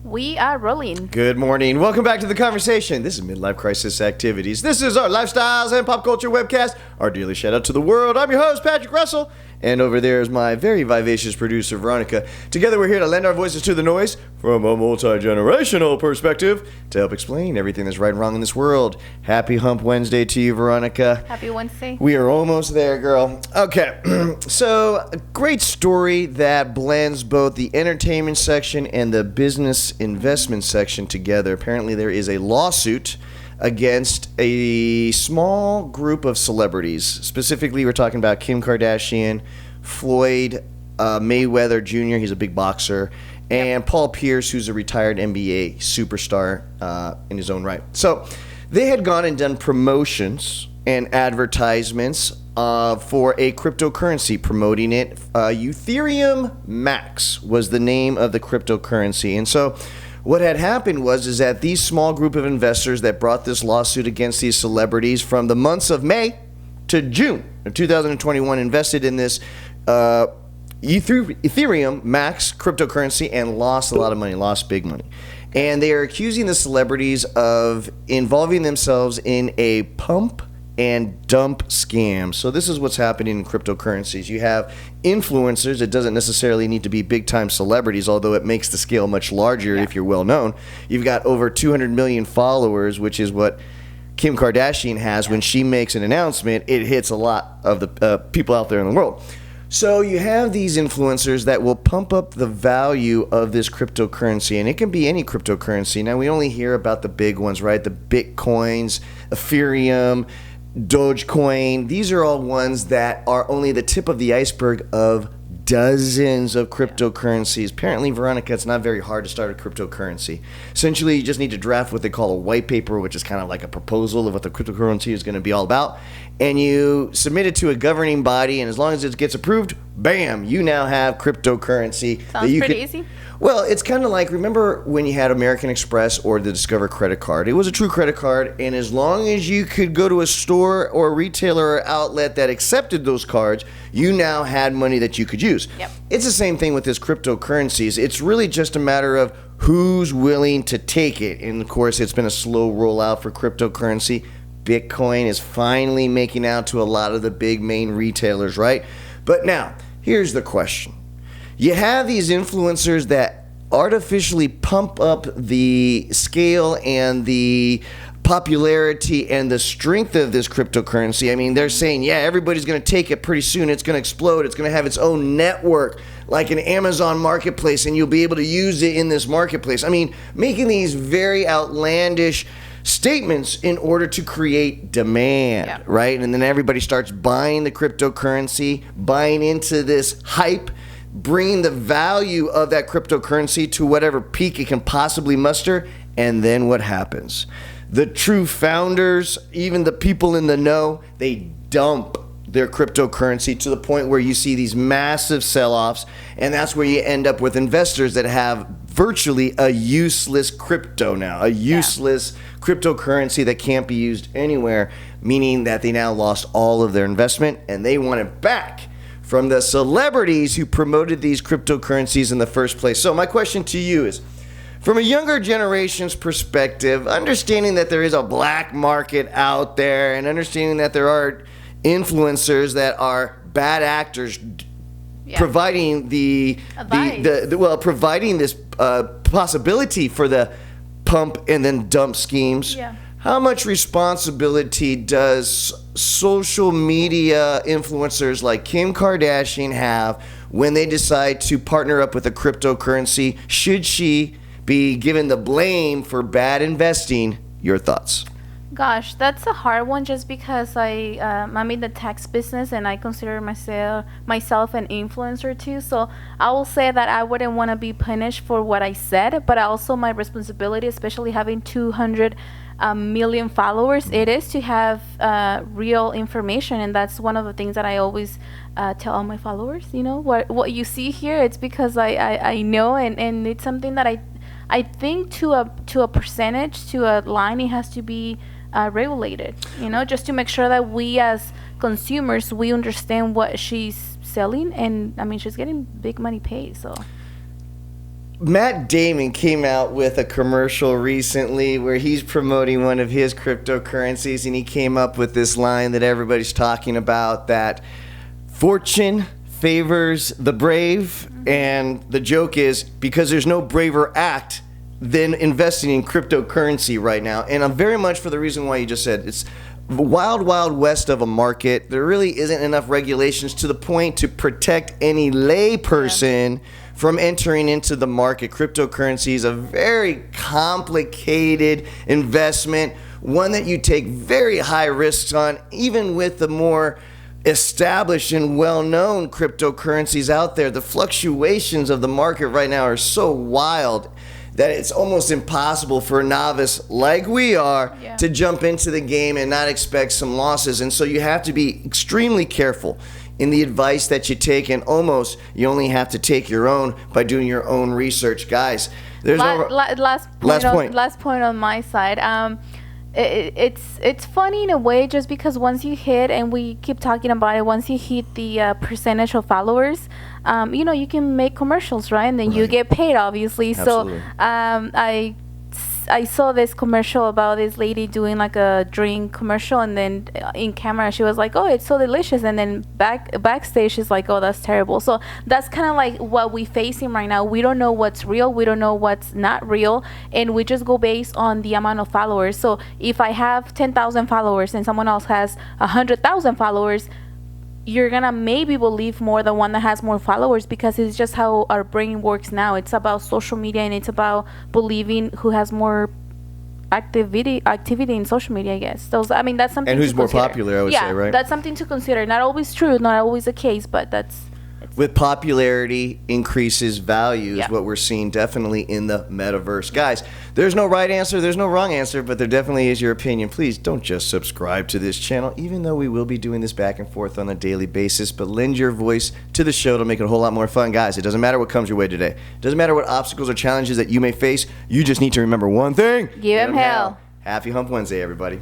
We are rolling. Good morning. Welcome back to the conversation. This is Midlife Crisis Activities. This is our lifestyles and pop culture webcast. Our daily shout out to the world. I'm your host, Patrick Russell. And over there is my very vivacious producer, Veronica. Together we're here to lend our voices to the noise from a multi-generational perspective to help explain everything that's right and wrong in this world. Happy Hump Wednesday to you, Veronica. Happy Wednesday. We are almost there, girl. Okay, so a great story that blends both the entertainment section and the business investment section together. Apparently there is a lawsuit against a small group of celebrities. Specifically, we're talking about Kim Kardashian, Floyd Mayweather Jr., he's a big boxer, and Paul Pierce, who's a retired NBA superstar in his own right. So they had gone and done promotions and advertisements for a cryptocurrency, promoting it. Ethereum Max was the name of the cryptocurrency. And so what had happened was that these small group of investors that brought this lawsuit against these celebrities from the months of May to June of 2021 invested in this Ethereum Max cryptocurrency and lost a lot of money, lost big money. And they are accusing the celebrities of involving themselves in a pump and dump scam. So this is what's happening in cryptocurrencies. You have influencers. It doesn't necessarily need to be big time celebrities, although it makes the scale much larger if you're well known. You've got over 200 million followers, which is what Kim Kardashian has. When she makes an announcement, it hits a lot of the people out there in the world. So you have these influencers that will pump up the value of this cryptocurrency, and it can be any cryptocurrency. Now, we only hear about the big ones, right? The Bitcoins, Ethereum, Dogecoin. These are all ones that are only the tip of the iceberg of dozens of cryptocurrencies. Apparently, Veronica, it's not very hard to start a cryptocurrency. Essentially, you just need to draft what they call a white paper, which is kind of like a proposal of what the cryptocurrency is going to be all about. And you submit it to a governing body, and as long as it gets approved, bam, you now have cryptocurrency. Sounds pretty easy. Well, it's kind of like, remember when you had American Express or the Discover credit card? It was a true credit card, and as long as you could go to a store or a retailer or outlet that accepted those cards, you now had money that you could use. Yep. It's the same thing with this cryptocurrencies. It's really just a matter of who's willing to take it. And of course, it's been a slow rollout for cryptocurrency. Bitcoin is finally making out to a lot of the big main retailers, right? But now, here's the question. You have these influencers that artificially pump up the scale and the popularity and the strength of this cryptocurrency. I mean, they're saying, yeah, everybody's going to take it pretty soon. It's going to explode. It's going to have its own network like an Amazon marketplace, and you'll be able to use it in this marketplace. I mean, making these very outlandish statements in order to create demand, right? And then everybody starts buying the cryptocurrency, buying into this hype, bringing the value of that cryptocurrency to whatever peak it can possibly muster. And then what happens? The true founders, even the people in the know, they dump their cryptocurrency to the point where you see these massive sell-offs, and that's where you end up with investors that have virtually a useless crypto now, a useless cryptocurrency that can't be used anywhere, meaning that they now lost all of their investment and they want it back from the celebrities who promoted these cryptocurrencies in the first place. So my question to you is, from a younger generation's perspective, understanding that there is a black market out there and understanding that there are influencers that are bad actors providing providing this possibility for the pump and then dump schemes. How much responsibility does social media influencers like Kim Kardashian have when they decide to partner up with a cryptocurrency? Should she be given the blame for bad investing? Your thoughts? Gosh, that's a hard one just because I'm in the tax business and I consider myself an influencer too. So I will say that I wouldn't want to be punished for what I said, but also my responsibility, especially having 200 million followers, it is to have real information. And that's one of the things that I always tell all my followers. You know, what you see here, it's because I know, and it's something that I think to a percentage, to a line, it has to be regulated, you know, just to make sure that we as consumers, we understand what she's selling. And I mean, she's getting big money paid, so. Matt Damon came out with a commercial recently where he's promoting one of his cryptocurrencies, and he came up with this line that everybody's talking about, that fortune favors the brave, and the joke is because there's no braver act than investing in cryptocurrency right now. And I'm very much for the reason why you just said. It's wild west of a market. There really isn't enough regulations to the point to protect any lay person from entering into the market. Cryptocurrency is a very complicated investment, one that you take very high risks on, even with the more established and well-known cryptocurrencies out there. The fluctuations of the market right now are so wild that it's almost impossible for a novice like we are to jump into the game and not expect some losses. And so you have to be extremely careful in the advice that you take, and almost you only have to take your own by doing your own research. Guys, there's last point on my side. It's funny in a way, just because once you hit, and we keep talking about it, once you hit the percentage of followers, you can make commercials, right? And then you get paid, obviously. Absolutely. So I saw this commercial about this lady doing like a drink commercial, and then in camera she was like, oh, it's so delicious, and then backstage she's like, oh, that's terrible. So that's kind of like what we facing right now. We don't know what's real, we don't know what's not real, and we just go based on the amount of followers. So if I have 10,000 followers and someone else has 100,000 followers, you're gonna maybe believe more the one that has more followers, because it's just how our brain works now. It's about social media, and it's about believing who has more activity in social media, I guess. That's something. And who's to more consider. popular, I would say, right? That's something to consider. Not always true, not always the case, but with popularity increases value is what we're seeing definitely in the metaverse. Guys, there's no right answer, there's no wrong answer, but there definitely is your opinion. Please don't just subscribe to this channel, even though we will be doing this back and forth on a daily basis, but lend your voice to the show to make it a whole lot more fun. Guys, it doesn't matter what comes your way today. It doesn't matter what obstacles or challenges that you may face. You just need to remember one thing. Give 'em hell. Happy Hump Wednesday, everybody.